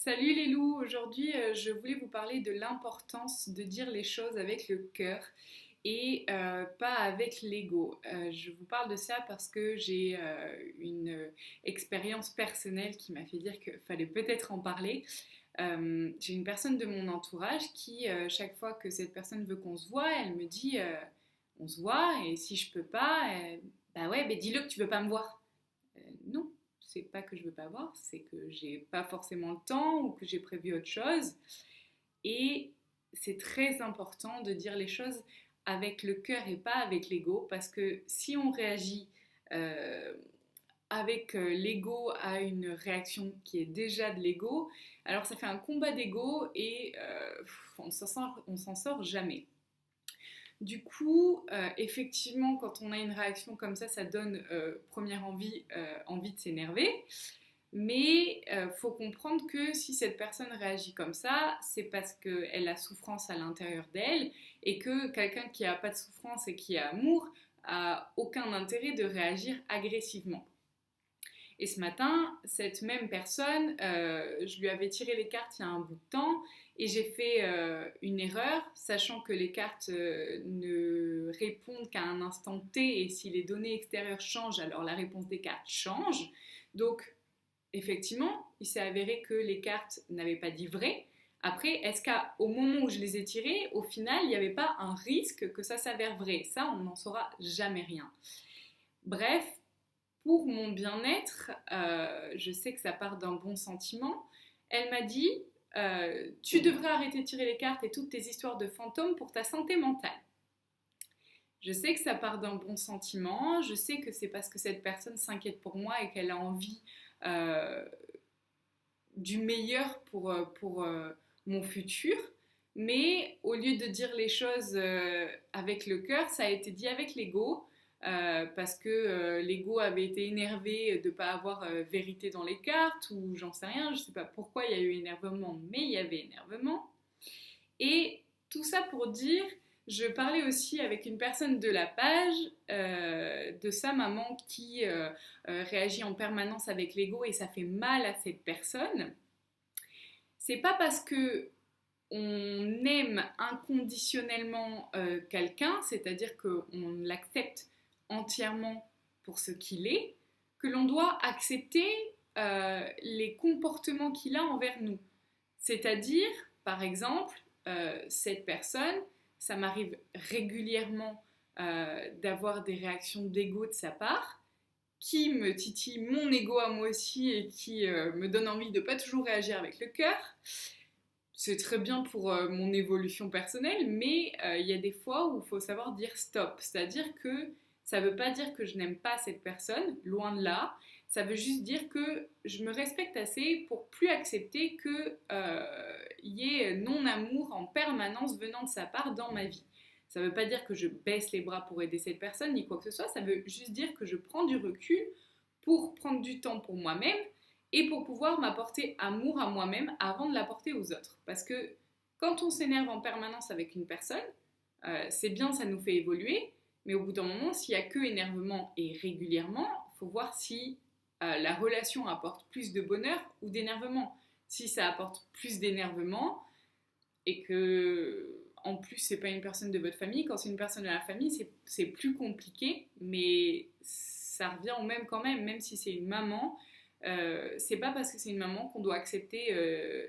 Salut les loups, aujourd'hui je voulais vous parler de l'importance de dire les choses avec le cœur et pas avec l'ego. Je vous parle de ça parce que j'ai une expérience personnelle qui m'a fait dire qu'il fallait peut-être en parler. J'ai une personne de mon entourage qui, chaque fois que cette personne veut qu'on se voit, elle me dit on se voit et si je peux pas, bah ouais, mais dis-le que tu veux pas me voir. Non, c'est pas que je veux pas voir, c'est que j'ai pas forcément le temps ou que j'ai prévu autre chose. Et c'est très important de dire les choses avec le cœur et pas avec l'ego, parce que si on réagit euh, avec l'ego à une réaction qui est déjà de l'ego, alors ça fait un combat d'ego et on s'en sort jamais. Du coup, effectivement, quand on a une réaction comme ça donne première envie de s'énerver. Mais faut comprendre que si cette personne réagit comme ça, c'est parce qu'elle a souffrance à l'intérieur d'elle et que quelqu'un qui n'a pas de souffrance et qui a amour a aucun intérêt de réagir agressivement. Et ce matin, cette même personne, je lui avais tiré les cartes il y a un bout de temps et j'ai fait une erreur, sachant que les cartes ne répondent qu'à un instant T et si les données extérieures changent, alors la réponse des cartes change. Donc, effectivement, il s'est avéré que les cartes n'avaient pas dit vrai. Après, est-ce qu'au moment où je les ai tirées, au final, il n'y avait pas un risque que ça s'avère vrai? Ça, on n'en saura jamais rien. Bref, pour mon bien-être, je sais que ça part d'un bon sentiment. Elle m'a dit, tu devrais arrêter de tirer les cartes et toutes tes histoires de fantômes pour ta santé mentale. Je sais que ça part d'un bon sentiment, je sais que c'est parce que cette personne s'inquiète pour moi et qu'elle a envie euh, du meilleur pour mon futur. Mais au lieu de dire les choses avec le cœur, ça a été dit avec l'ego. Parce que l'ego avait été énervé de ne pas avoir vérité dans les cartes, ou j'en sais rien, je ne sais pas pourquoi il y a eu énervement, mais il y avait énervement. Et tout ça pour dire, je parlais aussi avec une personne de la page, de sa maman qui réagit en permanence avec l'ego et ça fait mal à cette personne. C'est pas parce que on aime inconditionnellement quelqu'un, c'est-à-dire qu'on l'accepte entièrement pour ce qu'il est, que l'on doit accepter les comportements qu'il a envers nous. C'est-à-dire, par exemple, cette personne, ça m'arrive régulièrement d'avoir des réactions d'ego de sa part, qui me titille mon ego à moi aussi et qui me donne envie de ne pas toujours réagir avec le cœur. C'est très bien pour mon évolution personnelle, mais il y a des fois où il faut savoir dire stop. C'est-à-dire que ça ne veut pas dire que je n'aime pas cette personne, loin de là. Ça veut juste dire que je me respecte assez pour plus accepter qu'il y ait non-amour en permanence venant de sa part dans ma vie. Ça ne veut pas dire que je baisse les bras pour aider cette personne, ni quoi que ce soit. Ça veut juste dire que je prends du recul pour prendre du temps pour moi-même et pour pouvoir m'apporter amour à moi-même avant de l'apporter aux autres. Parce que quand on s'énerve en permanence avec une personne, c'est bien, ça nous fait évoluer, mais au bout d'un moment, s'il n'y a que énervement et régulièrement, il faut voir si la relation apporte plus de bonheur ou d'énervement. Si ça apporte plus d'énervement et que en plus c'est pas une personne de votre famille, quand c'est une personne de la famille, c'est plus compliqué, mais ça revient au même quand même, même si c'est une maman. C'est pas parce que c'est une maman qu'on doit accepter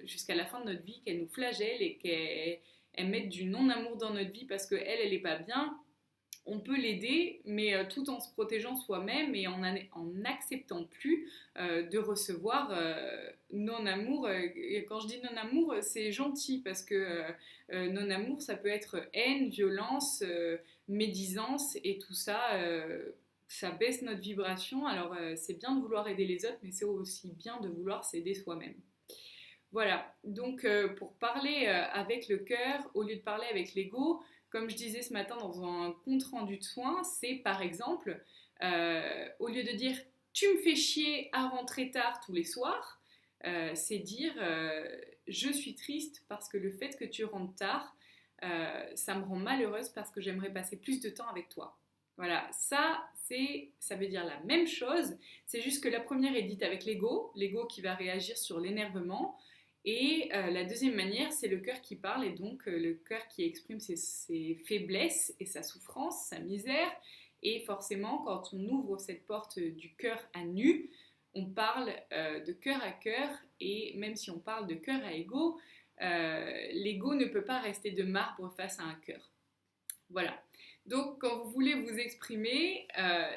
jusqu'à la fin de notre vie qu'elle nous flagelle et qu'elle mette du non-amour dans notre vie parce qu'elle, elle est pas bien. On peut l'aider, mais tout en se protégeant soi-même et en n'acceptant plus de recevoir non-amour. Et quand je dis non-amour, c'est gentil parce que non-amour, ça peut être haine, violence, médisance et tout ça. Ça baisse notre vibration. Alors c'est bien de vouloir aider les autres, mais c'est aussi bien de vouloir s'aider soi-même. Voilà, donc pour parler avec le cœur, au lieu de parler avec l'ego, comme je disais ce matin dans un compte-rendu de soins, c'est par exemple, au lieu de dire tu me fais chier à rentrer tard tous les soirs, c'est dire je suis triste parce que le fait que tu rentres tard, ça me rend malheureuse parce que j'aimerais passer plus de temps avec toi. Voilà, ça veut dire la même chose, c'est juste que la première est dite avec l'ego qui va réagir sur l'énervement, Et la deuxième manière, c'est le cœur qui parle, et donc le cœur qui exprime ses faiblesses et sa souffrance, sa misère. Et forcément, quand on ouvre cette porte du cœur à nu, on parle de cœur à cœur, et même si on parle de cœur à ego, l'ego ne peut pas rester de marbre face à un cœur. Voilà. Donc, quand vous voulez vous exprimer,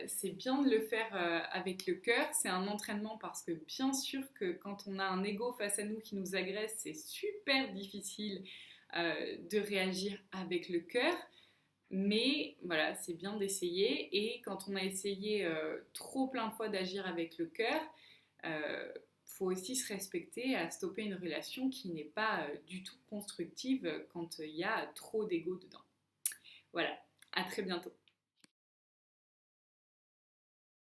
c'est bien de le faire avec le cœur. C'est un entraînement parce que bien sûr que quand on a un ego face à nous qui nous agresse, c'est super difficile de réagir avec le cœur. Mais voilà, c'est bien d'essayer. Et quand on a essayé trop plein de fois d'agir avec le cœur, faut aussi se respecter à stopper une relation qui n'est pas du tout constructive quand il y a trop d'ego dedans. Voilà, à très bientôt.